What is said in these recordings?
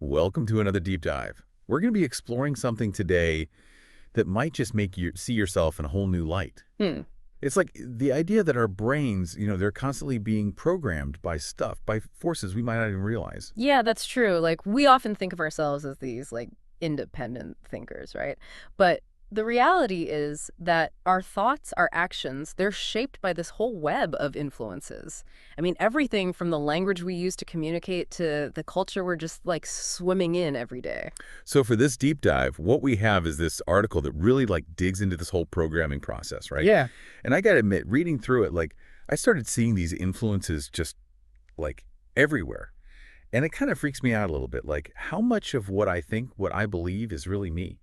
Welcome to another deep dive. We're going to be exploring something today that might just make you see yourself in a whole new light. It's like the idea that our brains, they're constantly being programmed by stuff, by forces we might not even realize. Yeah, that's true. Like, we often think of ourselves as these, independent thinkers, right? But the reality is that our thoughts, our actions, they're shaped by this whole web of influences. I mean, everything from the language we use to communicate to the culture we're just, swimming in every day. So for this deep dive, what we have is this article that really digs into this whole programming process, right? Yeah. And I got to admit, reading through it, I started seeing these influences just everywhere. And it kind of freaks me out a little bit, how much of what I think, what I believe is really me,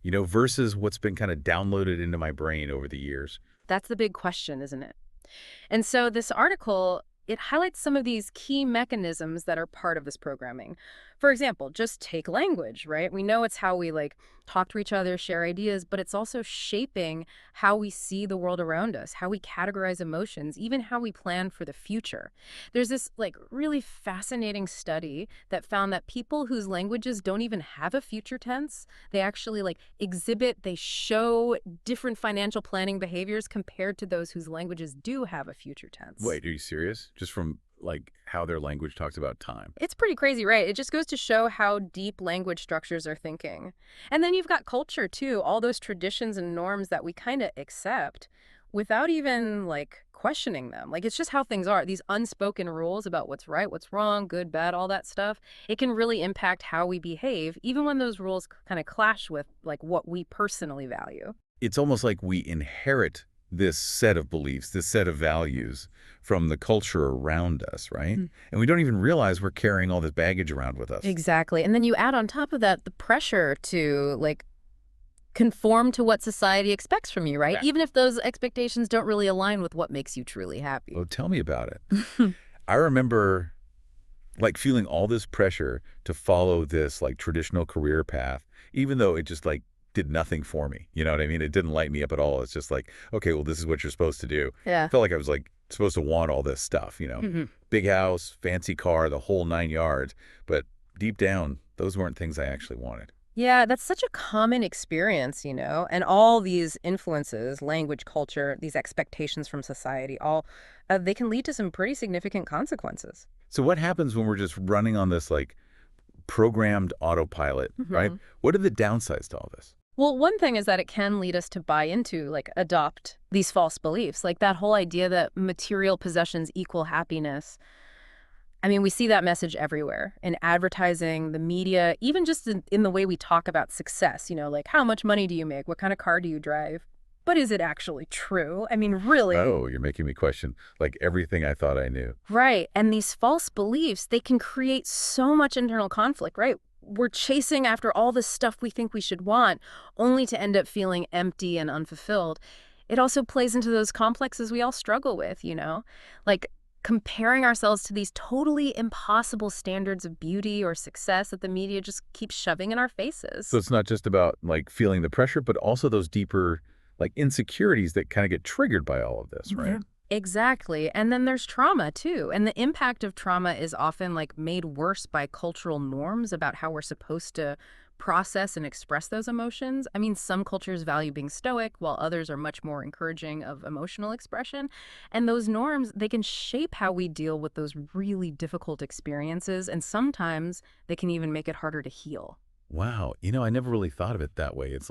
versus what's been kind of downloaded into my brain over the years. That's the big question, isn't it? And so this article, it highlights some of these key mechanisms that are part of this programming. For example, just take language, right? We know it's how we talk to each other, share ideas, but it's also shaping how we see the world around us, how we categorize emotions, even how we plan for the future. There's this really fascinating study that found that people whose languages don't even have a future tense, they actually they show different financial planning behaviors compared to those whose languages do have a future tense. Wait, are you serious? Just from how their language talks about time. It's pretty crazy, right? It just goes to show how deep language structures are thinking. And then you've got culture, too, all those traditions and norms that we kind of accept without even, questioning them. It's just how things are. These unspoken rules about what's right, what's wrong, good, bad, all that stuff, it can really impact how we behave, even when those rules kind of clash with, what we personally value. It's almost like we inherit this set of beliefs, this set of values from the culture around us, right? And we don't even realize we're carrying all this baggage around with us. Exactly. And then you add on top of that the pressure to conform to what society expects from you, right? Yeah. Even if those expectations don't really align with what makes you truly happy. Oh, tell me about it. I remember feeling all this pressure to follow this traditional career path, even though it just did nothing for me. You know what I mean? It didn't light me up at all. It's just okay, well, this is what you're supposed to do. Yeah. I felt like I was supposed to want all this stuff, big house, fancy car, the whole 9 yards. But deep down, those weren't things I actually wanted. Yeah, that's such a common experience, and all these influences, language, culture, these expectations from society, all they can lead to some pretty significant consequences. So what happens when we're just running on this programmed autopilot, right? What are the downsides to all this? Well, one thing is that it can lead us to buy into, adopt these false beliefs, that whole idea that material possessions equal happiness. I mean, we see that message everywhere in advertising, the media, even just in the way we talk about success, how much money do you make? What kind of car do you drive? But is it actually true? I mean, really? Oh, you're making me question everything I thought I knew. Right. And these false beliefs, they can create so much internal conflict, right? We're chasing after all this stuff we think we should want, only to end up feeling empty and unfulfilled. It also plays into those complexes we all struggle with, comparing ourselves to these totally impossible standards of beauty or success that the media just keeps shoving in our faces. So it's not just about feeling the pressure, but also those deeper insecurities that kind of get triggered by all of this, right? Yeah. Exactly. And then there's trauma, too. And the impact of trauma is often made worse by cultural norms about how we're supposed to process and express those emotions. I mean, some cultures value being stoic, while others are much more encouraging of emotional expression. And those norms, they can shape how we deal with those really difficult experiences. And sometimes they can even make it harder to heal. Wow. I never really thought of it that way. It's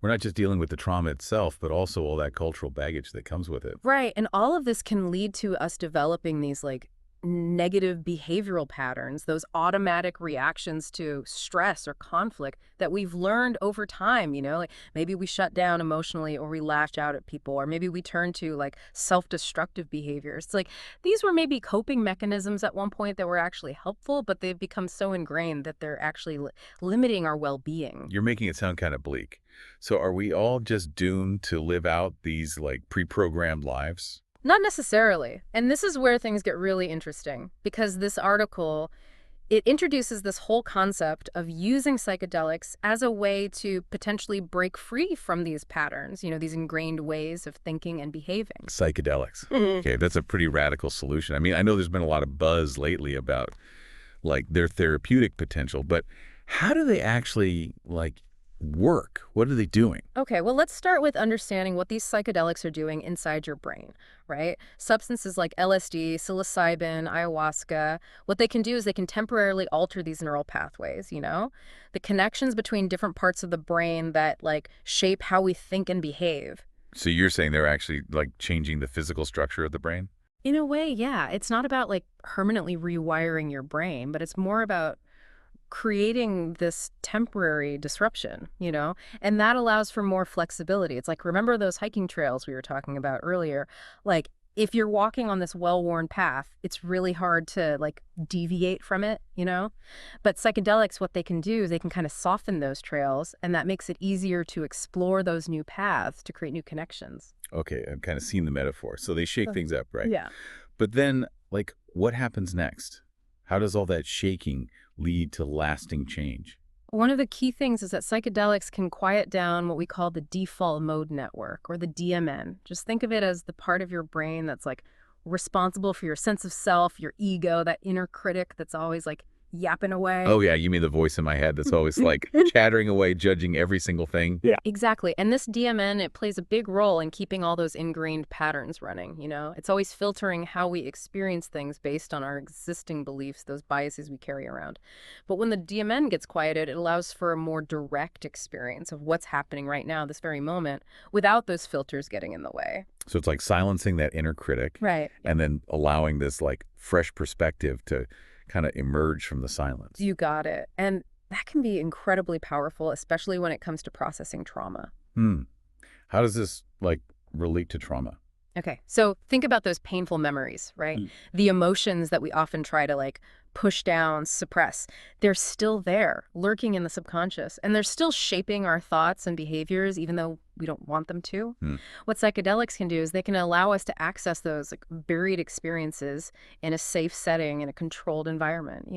we're not just dealing with the trauma itself, but also all that cultural baggage that comes with it. Right. And all of this can lead to us developing these negative behavioral patterns, those automatic reactions to stress or conflict that we've learned over time, maybe we shut down emotionally or we lash out at people, or maybe we turn to self-destructive behaviors. It's these were maybe coping mechanisms at one point that were actually helpful, but they've become so ingrained that they're actually limiting our well-being. You're making it sound kind of bleak. So are we all just doomed to live out these pre-programmed lives? Not necessarily. And this is where things get really interesting, because this article, it introduces this whole concept of using psychedelics as a way to potentially break free from these patterns, these ingrained ways of thinking and behaving. Psychedelics. Okay, that's a pretty radical solution. I mean, I know there's been a lot of buzz lately about like their therapeutic potential, but how do they actually, like, work? What are they doing? Okay, well, let's start with understanding what these psychedelics are doing inside your brain, right? Substances like LSD, psilocybin, ayahuasca, what they can do is they can temporarily alter these neural pathways, The connections between different parts of the brain that, like, shape how we think and behave. So you're saying they're actually, like, changing the physical structure of the brain? In a way, yeah. It's not about, like, permanently rewiring your brain, but it's more about creating this temporary disruption. And that allows for more flexibility. It's like, remember those hiking trails we were talking about earlier? Like, if you're walking on this well-worn path, it's really hard to, like, deviate from it. But psychedelics, what they can do is they can kind of soften those trails, and that makes it easier to explore those new paths to create new connections. Okay, I'm kind of seeing the metaphor. So they shake things up, right? Yeah. But then, like, what happens next? How does all that shaking lead to lasting change? One of the key things is that psychedelics can quiet down what we call the default mode network, or the DMN. Just think of it as the part of your brain that's, like, responsible for your sense of self, your ego, that inner critic that's always, like, yapping away. Oh, yeah, you mean the voice in my head that's always, like, chattering away, judging every single thing? Yeah. Exactly. And this DMN, it plays a big role in keeping all those ingrained patterns running. It's always filtering how we experience things based on our existing beliefs, those biases we carry around. But when the DMN gets quieted, it allows for a more direct experience of what's happening right now, this very moment, without those filters getting in the way. So it's like silencing that inner critic. Right. And then allowing this, like, fresh perspective to kind of emerge from the silence. You got it. And that can be incredibly powerful, especially when it comes to processing trauma. How does this, like, relate to trauma? Okay, so think about those painful memories, right? The emotions that we often try to, like, push down, suppress. They're still there, lurking in the subconscious, and they're still shaping our thoughts and behaviors, even though we don't want them to. What psychedelics can do is they can allow us to access those, like, buried experiences in a safe setting, in a controlled environment.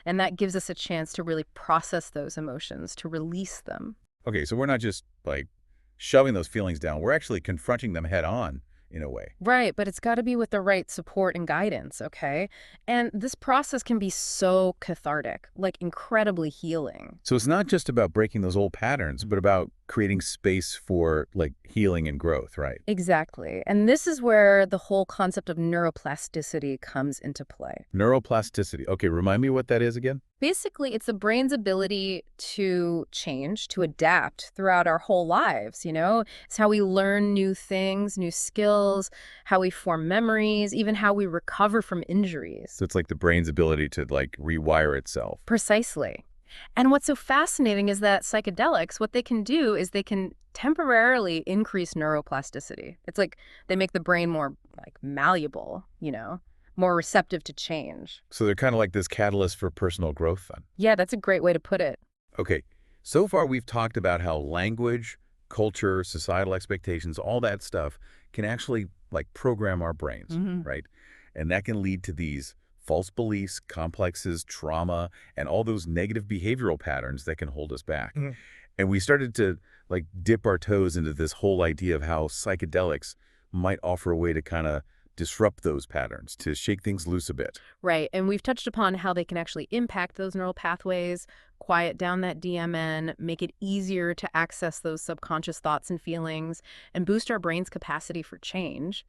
And that gives us a chance to really process those emotions, to release them. Okay, so we're not just, like, shoving those feelings down. We're actually confronting them head on, in a way. Right, but it's got to be with the right support and guidance, okay? And this process can be so cathartic, like incredibly healing. So it's not just about breaking those old patterns, but about creating space for, like, healing and growth, right? Exactly. And this is where the whole concept of neuroplasticity comes into play. Neuroplasticity. Okay, remind me what that is again? Basically, it's the brain's ability to change, to adapt throughout our whole lives. It's how we learn new things, new skills, how we form memories, even how we recover from injuries. So it's like the brain's ability to, like, rewire itself. Precisely. And what's so fascinating is that psychedelics, what they can do is they can temporarily increase neuroplasticity. It's like they make the brain more, like, malleable, more receptive to change. So they're kind of like this catalyst for personal growth then. Yeah, that's a great way to put it. Okay, so far we've talked about how language, culture, societal expectations, all that stuff can actually, like, program our brains, right? And that can lead to these false beliefs, complexes, trauma, and all those negative behavioral patterns that can hold us back. And we started to, like, dip our toes into this whole idea of how psychedelics might offer a way to kind of disrupt those patterns, to shake things loose a bit. Right. And we've touched upon how they can actually impact those neural pathways, quiet down that DMN, make it easier to access those subconscious thoughts and feelings, and boost our brain's capacity for change.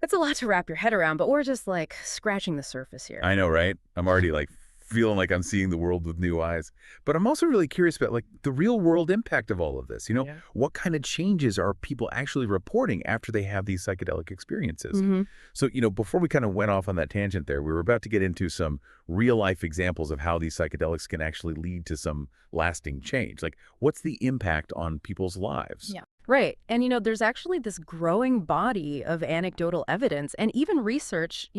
It's a lot to wrap your head around, but we're just, like, scratching the surface here. I know, right? I'm already, like, feeling like I'm seeing the world with new eyes. But I'm also really curious about, like, the real world impact of all of this. What kind of changes are people actually reporting after they have these psychedelic experiences? So, before we kind of went off on that tangent there, we were about to get into some real life examples of how these psychedelics can actually lead to some lasting change. Like, what's the impact on people's lives? Yeah. Right. And, there's actually this growing body of anecdotal evidence and even research,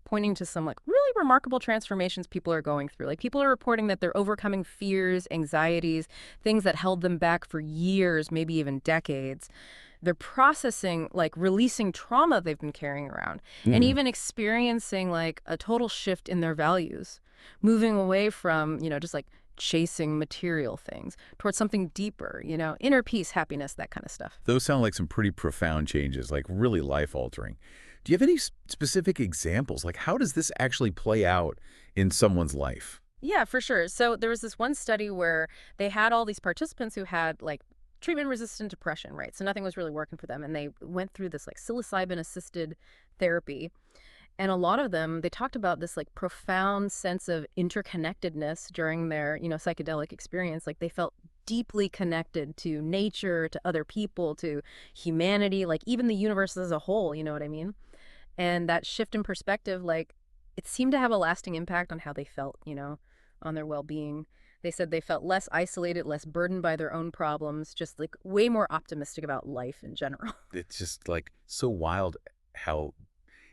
pointing to some, like, really remarkable transformations people are going through. Like, people are reporting that they're overcoming fears, anxieties, things that held them back for years, maybe even decades. They're processing, like, releasing trauma they've been carrying around and even experiencing, like, a total shift in their values, moving away from, just, like, chasing material things towards something deeper, inner peace, happiness, that kind of stuff. Those sound like some pretty profound changes, like really life-altering. Do you have any specific examples? Like, how does this actually play out in someone's life. Yeah, for sure. So there was this one study where they had all these participants who had like treatment-resistant depression, right? So nothing was really working for them, and they went through this like psilocybin-assisted therapy. And a lot of them, they talked about this like profound sense of interconnectedness during their, psychedelic experience. Like they felt deeply connected to nature, to other people, to humanity, like even the universe as a whole, you know what I mean? And that shift in perspective, like it seemed to have a lasting impact on how they felt, on their well-being. They said they felt less isolated, less burdened by their own problems, just like way more optimistic about life in general. It's just like so wild how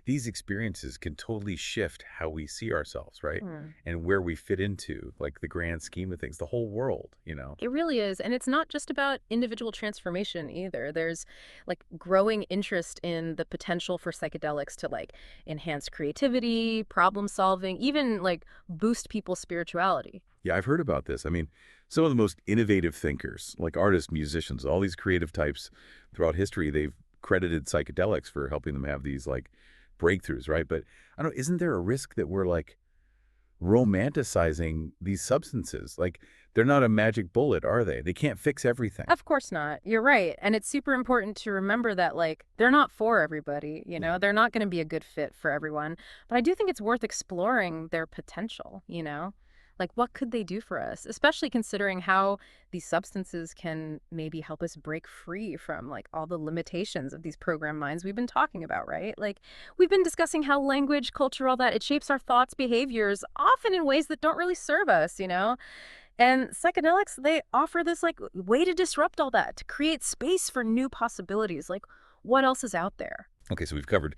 these experiences can totally shift how we see ourselves, right? Hmm. And where we fit into, like the grand scheme of things, the whole world. It really is. And it's not just about individual transformation either. There's like growing interest in the potential for psychedelics to like enhance creativity, problem solving, even like boost people's spirituality. Yeah, I've heard about this. I mean, some of the most innovative thinkers, like artists, musicians, all these creative types throughout history, they've credited psychedelics for helping them have these like breakthroughs, right? But I don't know, isn't there a risk that we're like romanticizing these substances? Like they're not a magic bullet, are they? They can't fix everything. Of course not. You're right. And it's super important to remember that, like, they're not for everybody, Yeah. They're not going to be a good fit for everyone. But I do think it's worth exploring their potential, Like, what could they do for us? Especially considering how these substances can maybe help us break free from, like, all the limitations of these program minds we've been talking about, right? Like, we've been discussing how language, culture, all that, it shapes our thoughts, behaviors, often in ways that don't really serve us. And psychedelics, they offer this like way to disrupt all that, to create space for new possibilities. Like, what else is out there? Okay, so we've covered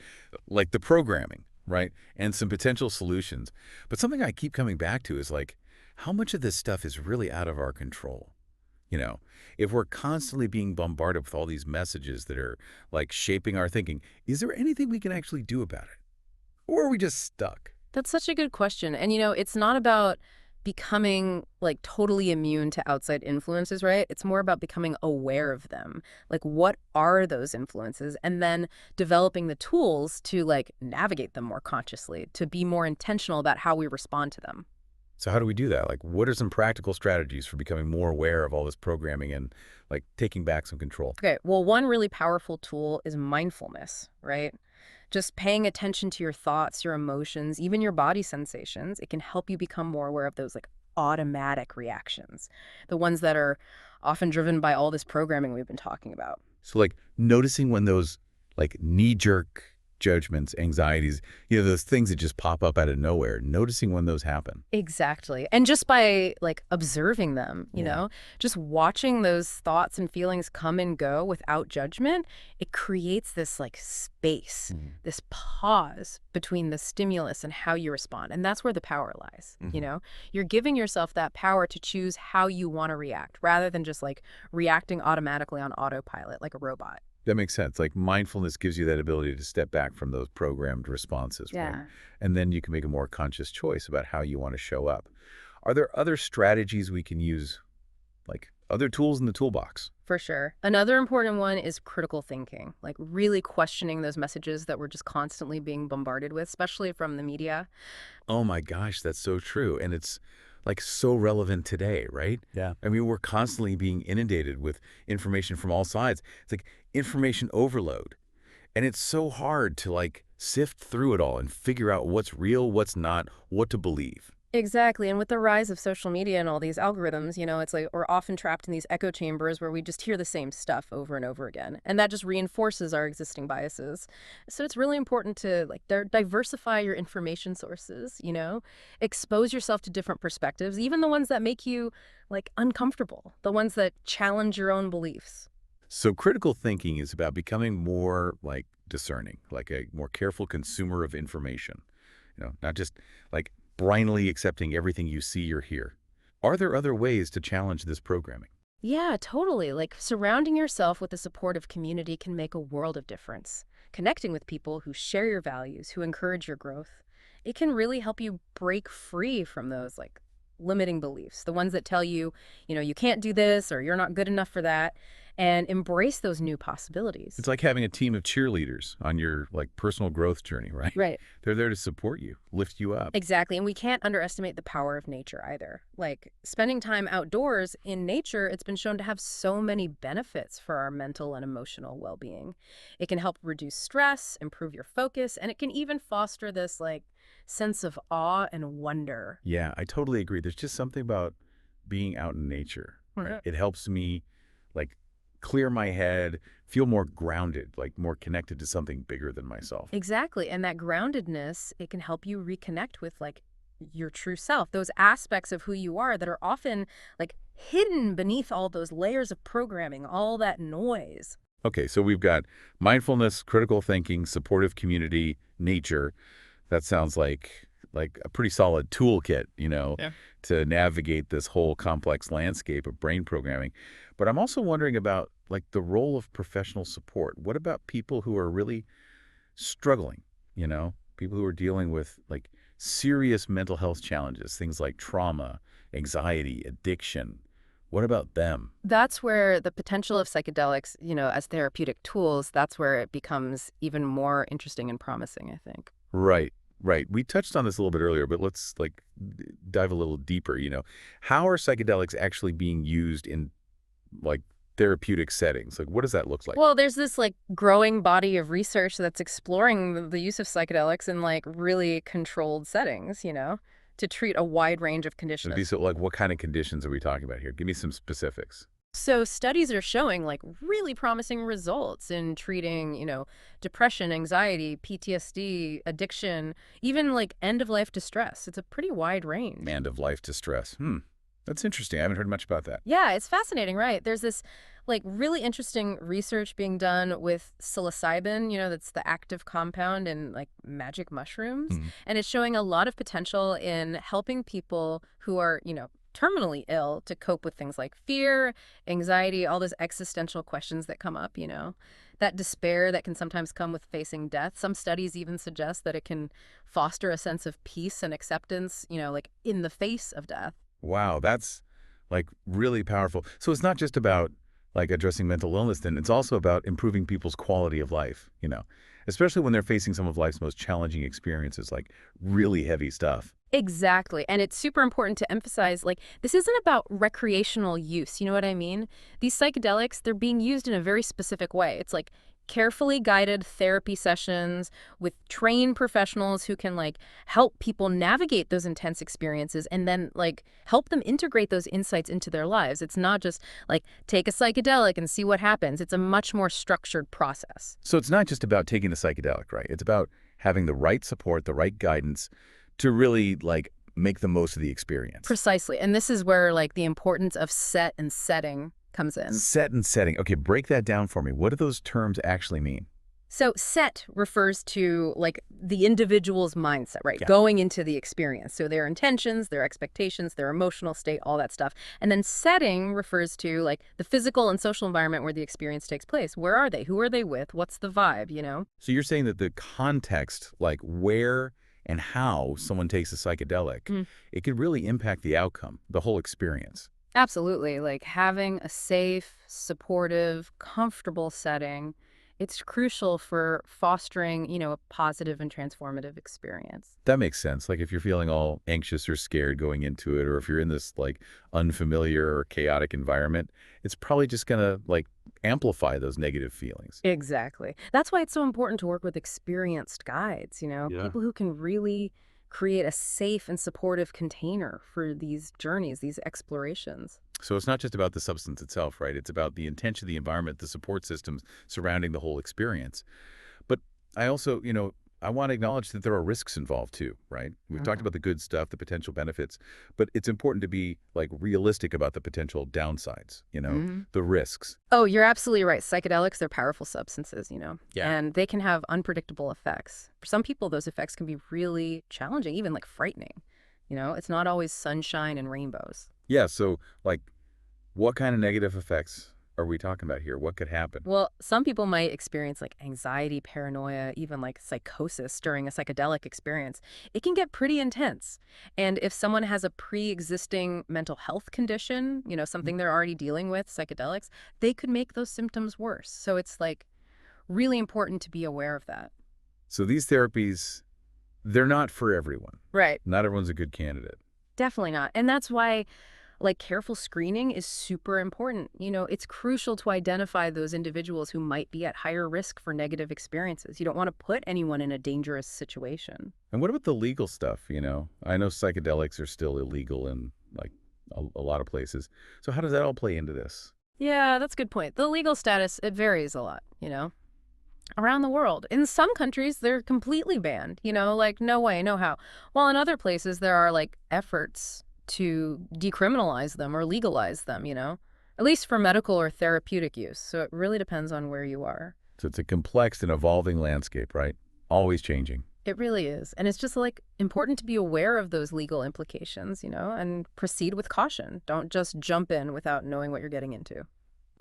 like the programming, right? And some potential solutions. But something I keep coming back to is like, how much of this stuff is really out of our control? You know, if we're constantly being bombarded with all these messages that are like shaping our thinking, is there anything we can actually do about it? Or are we just stuck? That's such a good question. And it's not about becoming like totally immune to outside influences, right? It's more about becoming aware of them. Like, what are those influences? And then developing the tools to like navigate them more consciously, to be more intentional about how we respond to them. So how do we do that? Like, what are some practical strategies for becoming more aware of all this programming and like taking back some control? Okay, well, one really powerful tool is mindfulness, right? Just paying attention to your thoughts, your emotions, even your body sensations, it can help you become more aware of those like automatic reactions, the ones that are often driven by all this programming we've been talking about. So like noticing when those like knee-jerk judgments, anxieties, those things that just pop up out of nowhere, noticing when those happen. Exactly. And just by like observing them, Yeah. just watching those thoughts and feelings come and go without judgment, it creates this like space, Mhm. this pause between the stimulus and how you respond. And that's where the power lies, Mhm. You're giving yourself that power to choose how you want to react rather than just like reacting automatically on autopilot like a robot. That makes sense. Like mindfulness gives you that ability to step back from those programmed responses, right? Yeah. And then you can make a more conscious choice about how you want to show up. Are there other strategies we can use, like other tools in the toolbox? For sure. Another important one is critical thinking, like really questioning those messages that we're just constantly being bombarded with, especially from the media. Oh my gosh, that's so true. And it's like so relevant today, right? Yeah. I mean, we're constantly being inundated with information from all sides. It's like information overload. And it's so hard to like sift through it all and figure out what's real, what's not, what to believe. Exactly. And with the rise of social media and all these algorithms, it's like we're often trapped in these echo chambers where we just hear the same stuff over and over again. And that just reinforces our existing biases. So it's really important to like diversify your information sources, expose yourself to different perspectives, even the ones that make you like uncomfortable, the ones that challenge your own beliefs. So critical thinking is about becoming more like discerning, like a more careful consumer of information, not just like blindly accepting everything you see or hear. Are there other ways to challenge this programming? Yeah, totally. Like surrounding yourself with a supportive community can make a world of difference. Connecting with people who share your values, who encourage your growth, it can really help you break free from those like limiting beliefs, the ones that tell you, you can't do this or you're not good enough for that. and embrace those new possibilities. It's like having a team of cheerleaders on your personal growth journey, right? Right. They're there to support you, lift you up. Exactly. And we can't underestimate the power of nature either. Like spending time outdoors in nature, it's been shown to have so many benefits for our mental and emotional well-being. It can help reduce stress, improve your focus, and it can even foster this sense of awe and wonder. Yeah, I totally agree. There's just something about being out in nature, right? Mhm. It helps me like clear my head, feel more grounded, like more connected to something bigger than myself. Exactly. And that groundedness, it can help you reconnect with your true self, those aspects of who you are that are often hidden beneath all those layers of programming, all that noise. Okay, so we've got mindfulness, critical thinking, supportive community, nature. That sounds like a pretty solid toolkit, Yeah. to navigate this whole complex landscape of brain programming. But I'm also wondering about the role of professional support. What about people who are really struggling, people who are dealing with serious mental health challenges, things like trauma, anxiety, addiction. What about them? That's where the potential of psychedelics, as therapeutic tools, that's where it becomes even more interesting and promising, I think. Right, right. We touched on this a little bit earlier, but let's dive a little deeper, How are psychedelics actually being used in like therapeutic settings? What does that look like? Well, there's this growing body of research that's exploring the use of psychedelics in really controlled settings, to treat a wide range of It'd be conditions. so what kind of conditions are we talking about here? Give me some specifics. So studies are showing really promising results in treating, depression, anxiety, PTSD, addiction, even end of life distress. It's a pretty wide range. End of life distress. That's interesting. I haven't heard much about that. Yeah, it's fascinating, right? There's this really interesting research being done with psilocybin, that's the active compound in magic mushrooms, Mhm. and it's showing a lot of potential in helping people who are, terminally ill to cope with things like fear, anxiety, all those existential questions that come up, that despair that can sometimes come with facing death. Some studies even suggest that it can foster a sense of peace and acceptance, in the face of death. Wow, that's really powerful. So it's not just about addressing mental illness then, it's also about improving people's quality of life, especially when they're facing some of life's most challenging experiences, like really heavy stuff. Exactly. And it's super important to emphasize this isn't about recreational use. You know what I mean? These psychedelics, they're being used in a very specific way. It's carefully guided therapy sessions with trained professionals who can help people navigate those intense experiences and then help them integrate those insights into their lives. It's not just take a psychedelic and see what happens. It's a much more structured process. So it's not just about taking the psychedelic, right? It's about having the right support, the right guidance to really make the most of the experience. Precisely. And this is where the importance of set and setting comes in. Set and setting. Okay, break that down for me. What do those terms actually mean? So set refers to the individual's mindset, right? Yeah. Going into the experience. So their intentions, their expectations, their emotional state, all that stuff. And then setting refers to the physical and social environment where the experience takes place. Where are they? Who are they with? What's the vibe? So you're saying that the context, where and how someone takes a psychedelic, Mm. it could really impact the outcome, the whole experience. Absolutely. Having a safe, supportive, comfortable setting, it's crucial for fostering, a positive and transformative experience. That makes sense. If you're feeling all anxious or scared going into it, or if you're in this unfamiliar or chaotic environment, it's probably just gonna amplify those negative feelings. Exactly. That's why it's so important to work with experienced guides, Yeah. people who can really create a safe and supportive container for these journeys, these explorations. So it's not just about the substance itself, right? It's about the intention, the environment, the support systems surrounding the whole experience. But I also, I want to acknowledge that there are risks involved too, right? We've talked about the good stuff, the potential benefits, but it's important to be realistic about the potential downsides, Mhm. the risks. Oh, you're absolutely right. Psychedelics, they're powerful substances, Yeah. and they can have unpredictable effects. For some people, those effects can be really challenging, even frightening. It's not always sunshine and rainbows. Yeah. So what kind of negative effects are we talking about here? What could happen? Well, some people might experience like anxiety, paranoia, even like psychosis during a psychedelic experience. It can get pretty intense. And if someone has a pre-existing mental health condition, something they're already dealing with, psychedelics, they could make those symptoms worse. So it's like really important to be aware of that. So these therapies, they're not for everyone. Right. Not everyone's a good candidate. Definitely not. And that's why like careful screening is super important. It's crucial to identify those individuals who might be at higher risk for negative experiences. You don't want to put anyone in a dangerous situation. And what about the legal stuff, I know psychedelics are still illegal in like a lot of places. So how does that all play into this? Yeah, that's a good point. The legal status, it varies a lot, around the world. In some countries, they're completely banned, like no way, no how. While in other places, there are like efforts to decriminalize them or legalize them, at least for medical or therapeutic use. So it really depends on where you are. So it's a complex and evolving landscape, right? Always changing. It really is. And it's just like important to be aware of those legal implications, and proceed with caution. Don't just jump in without knowing what you're getting into.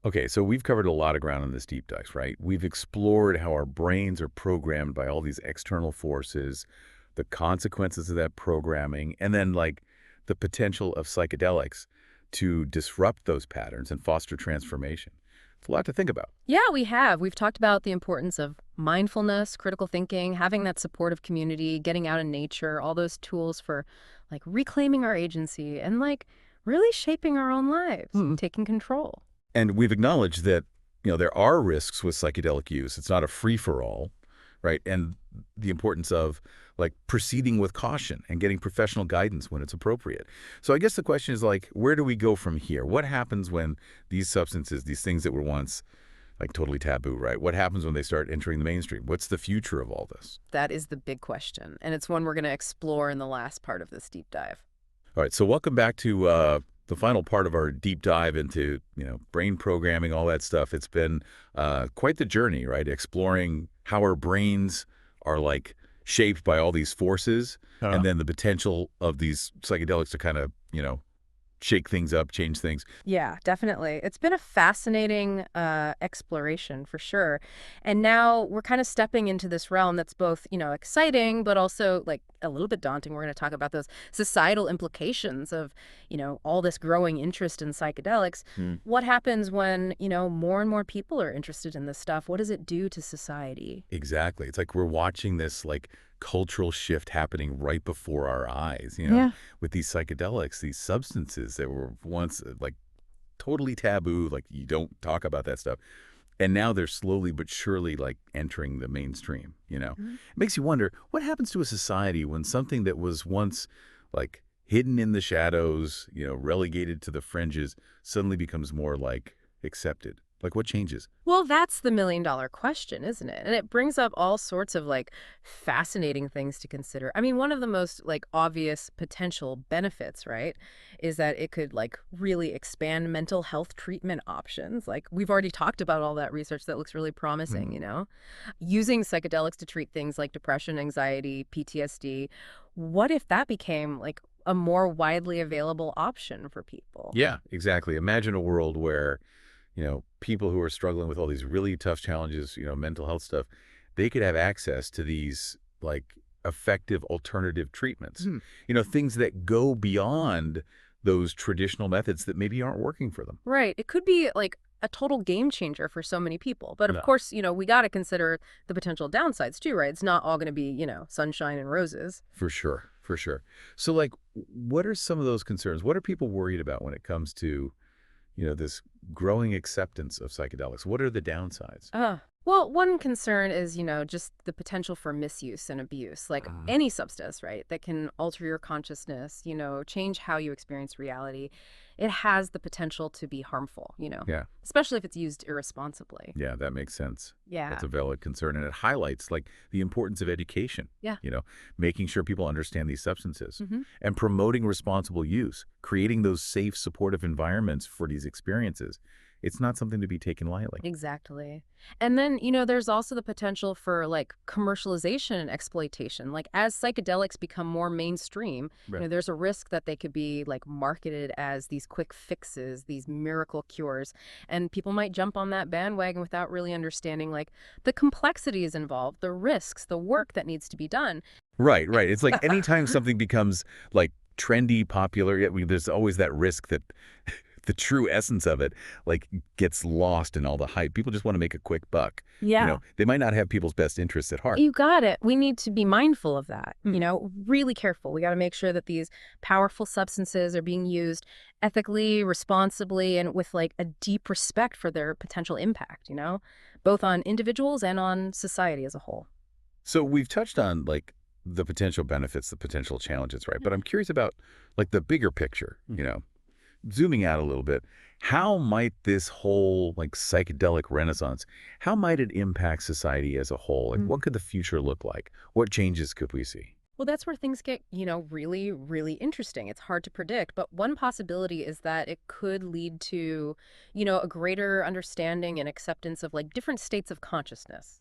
Okay, so we've covered a lot of ground in this deep dive, right? We've explored how our brains are programmed by all these external forces, the consequences of that programming, and then like the potential of psychedelics to disrupt those patterns and foster transformation. It's a lot to think about. Yeah, we have. We've talked about the importance of mindfulness, critical thinking, having that supportive community, getting out in nature, all those tools for like reclaiming our agency and like really shaping our own lives, taking control. And we've acknowledged that, there are risks with psychedelic use. It's not a free-for-all, right? And the importance of like proceeding with caution and getting professional guidance when it's appropriate. So I guess the question is like, where do we go from here? What happens when these substances, these things that were once like totally taboo, right? What happens when they start entering the mainstream? What's the future of all this? That is the big question. And it's one we're going to explore in the last part of this deep dive. All right, so welcome back to the final part of our deep dive into, brain programming, all that stuff. It's been quite the journey, right? Exploring how our brains are like shaped by all these forces and then the potential of these psychedelics to kind of, shake things up, change things. Yeah, definitely. It's been a fascinating exploration for sure. And now we're kind of stepping into this realm that's both, exciting, but also like a little bit daunting. We're going to talk about those societal implications of, all this growing interest in psychedelics. What happens when, more and more people are interested in this stuff? What does it do to society? Exactly. It's like we're watching this like cultural shift happening right before our eyes, with these psychedelics, these substances that were once like totally taboo, like you don't talk about that stuff. And now they're slowly but surely like entering the mainstream, It makes you wonder what happens to a society when something that was once like hidden in the shadows, relegated to the fringes suddenly becomes more like accepted. Like what changes? Well, that's the million-dollar question, isn't it? And it brings up all sorts of like fascinating things to consider. I mean, one of the most like obvious potential benefits, right, is that it could like really expand mental health treatment options. Like we've already talked about all that research that looks really promising, Using psychedelics to treat things like depression, anxiety, PTSD. What if that became like a more widely available option for people? Yeah, exactly. Imagine a world where people who are struggling with all these really tough challenges, mental health stuff, they could have access to these like effective alternative treatments, things that go beyond those traditional methods that maybe aren't working for them. Right. It could be like a total game changer for so many people. But of course, we got to consider the potential downsides too, right? It's not all going to be, sunshine and roses. For sure. For sure. So like, what are some of those concerns? What are people worried about when it comes to this growing acceptance of psychedelics? What are the downsides? Well, one concern is, just the potential for misuse and abuse, like any substance, right, that can alter your consciousness, change how you experience reality. It has the potential to be harmful, Yeah. especially if it's used irresponsibly. Yeah, that makes sense. Yeah. That's a valid concern. And it highlights like the importance of education. Yeah. Making sure people understand these substances and promoting responsible use, creating those safe, supportive environments for these experiences It's not something to be taken lightly. Exactly. And then, there's also the potential for like commercialization and exploitation. Like as psychedelics become more mainstream, Right. there's a risk that they could be like marketed as these quick fixes, these miracle cures, and people might jump on that bandwagon without really understanding like the complexities involved, the risks, the work that needs to be done. Right, right. It's like anytime something becomes like trendy, popular, yet there's always that risk that the true essence of it like gets lost in all the hype. People just want to make a quick buck. Yeah. They might not have people's best interests at heart. You got it. We need to be mindful of that, Hmm. really careful. We got to make sure that these powerful substances are being used ethically, responsibly, and with like a deep respect for their potential impact, both on individuals and on society as a whole. So we've touched on like the potential benefits, the potential challenges, right? But Yeah. I'm curious about like the bigger picture, zooming out a little bit. How might this whole like psychedelic renaissance, how might it impact society as a whole? Like what could the future look like? What changes could we see? Well, that's where things get, really, really interesting. It's hard to predict, but one possibility is that it could lead to, a greater understanding and acceptance of like different states of consciousness.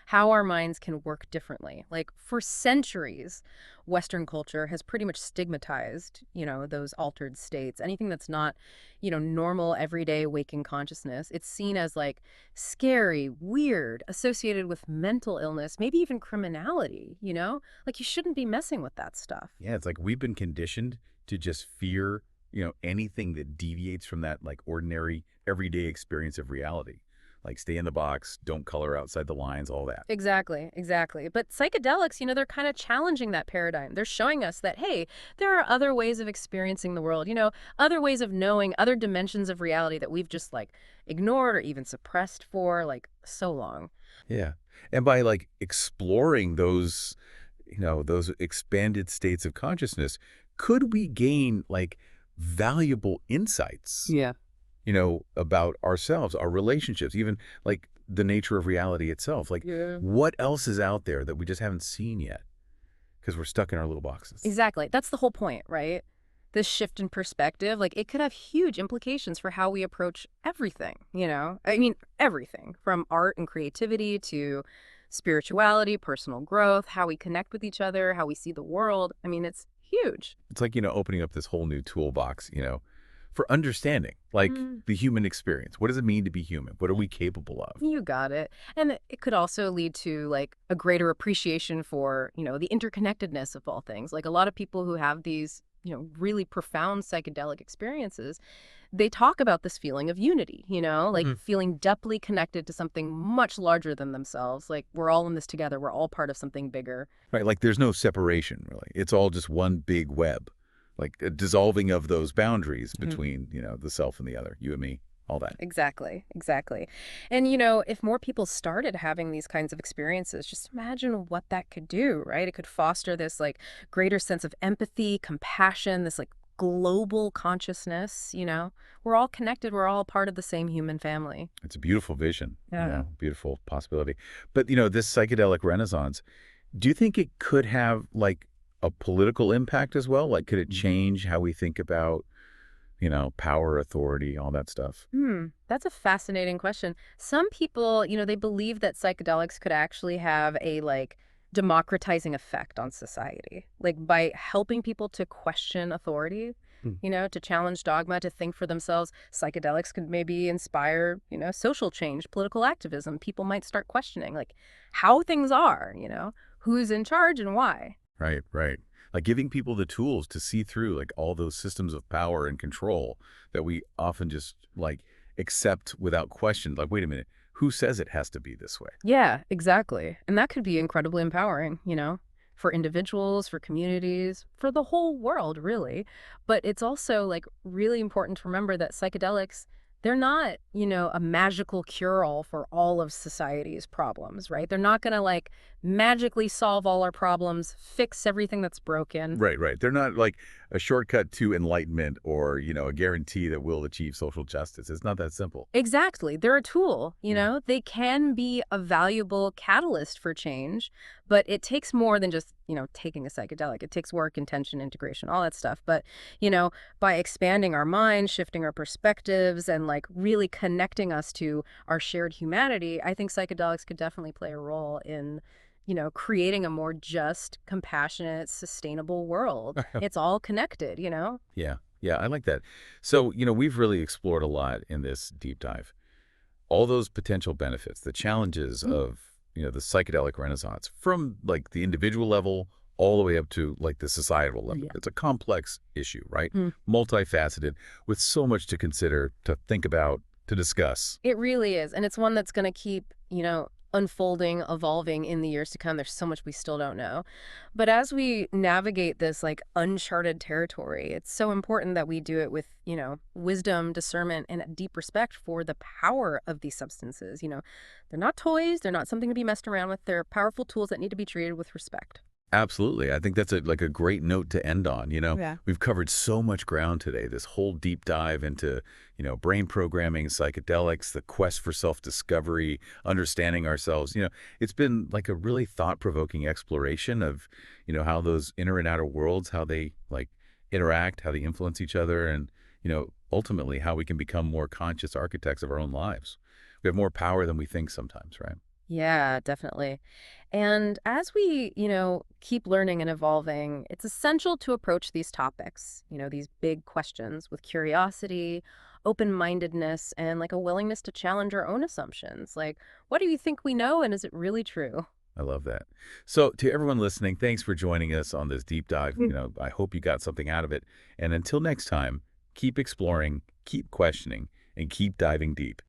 How our minds can work differently. Like for centuries, Western culture has pretty much stigmatized, those altered states. Anything that's not, normal, everyday waking consciousness, it's seen as like scary, weird, associated with mental illness, maybe even criminality. Like you shouldn't be messing with that stuff. Yeah, it's like we've been conditioned to just fear, anything that deviates from that like ordinary everyday experience of reality. Like stay in the box, don't color outside the lines, all that. Exactly, exactly. But psychedelics, they're kind of challenging that paradigm. They're showing us that, hey, there are other ways of experiencing the world, other ways of knowing, other dimensions of reality that we've just like ignored or even suppressed for like so long. Yeah. And by like exploring those expanded states of consciousness, could we gain like valuable insights, Yeah. about ourselves, our relationships, even like the nature of reality itself? Like Yeah. what else is out there that we just haven't seen yet because we're stuck in our little boxes? Exactly. That's the whole point, right? This shift in perspective, like it could have huge implications for how we approach everything. I mean, everything from art and creativity to spirituality, personal growth, how we connect with each other, how we see the world. I mean, it's huge. It's like, opening up this whole new toolbox, for understanding like Mm, the human experience. What does it mean to be human? What are we capable of? you got it. And it could also lead to like a greater appreciation for, the interconnectedness of all things. Like a lot of people who have these, really profound psychedelic experiences, they talk about this feeling of unity, like Hmm. feeling deeply connected to something much larger than themselves. Like we're all in this together. We're all part of something bigger. Right? Like there's no separation really. It's all just one big web. Like a dissolving of those boundaries between, the self and the other, you and me, all that. Exactly, exactly. And, if more people started having these kinds of experiences, just imagine what that could do, right? It could foster this like greater sense of empathy, compassion, this like global consciousness. We're all connected. We're all part of the same human family. It's a beautiful vision, Yeah. beautiful possibility. But, this psychedelic renaissance, do you think it could have like a political impact as well? Like, could it change how we think about, power, authority, all that stuff? That's a fascinating question. Some people, they believe that psychedelics could actually have a like democratizing effect on society, like by helping people to question authority, Hmm. to challenge dogma, to think for themselves. Psychedelics could maybe inspire, social change, political activism. People might start questioning like how things are, who's in charge and why. Right, right. Like giving people the tools to see through like all those systems of power and control that we often just like accept without question. Like, wait a minute, who says it has to be this way? Yeah, exactly. And that could be incredibly empowering, for individuals, for communities, for the whole world, really. But it's also like really important to remember that psychedelics, they're not, a magical cure-all for all of society's problems, right? They're not going to like magically solve all our problems, fix everything that's broken. Right, right. They're not like a shortcut to enlightenment or, a guarantee that we'll achieve social justice. It's not that simple. Exactly. They're a tool, Yeah. They can be a valuable catalyst for change, but it takes more than just, taking a psychedelic. It takes work, intention, integration, all that stuff. But, you know, by expanding our minds, shifting our perspectives, and like really connecting us to our shared humanity, I think psychedelics could definitely play a role in, creating a more just, compassionate, sustainable world. It's all connected. Yeah. Yeah, I like that. So, we've really explored a lot in this deep dive. All those potential benefits, the challenges of, the psychedelic renaissance from like the individual level all the way up to like the societal level. Yeah. It's a complex issue, right? Mm. Multifaceted with so much to consider, to think about, to discuss. It really is. And it's one that's going to keep, unfolding, evolving in the years to come. There's so much we still don't know. But as we navigate this like uncharted territory, it's so important that we do it with, wisdom, discernment, and a deep respect for the power of these substances. They're not toys. They're not something to be messed around with. They're powerful tools that need to be treated with respect. Absolutely. I think that's like a great note to end on. Yeah. We've covered so much ground today, this whole deep dive into, brain programming, psychedelics, the quest for self-discovery, understanding ourselves. It's been like a really thought-provoking exploration of, how those inner and outer worlds, how they like interact, how they influence each other, and, ultimately how we can become more conscious architects of our own lives. We have more power than we think sometimes, right? Yeah, definitely. And as we, keep learning and evolving, it's essential to approach these topics, these big questions with curiosity, open-mindedness, and like a willingness to challenge our own assumptions. Like, what do you think we know, and is it really true? I love that. So to everyone listening, thanks for joining us on this deep dive. Mm. I hope you got something out of it. And until next time, keep exploring, keep questioning, and keep diving deep.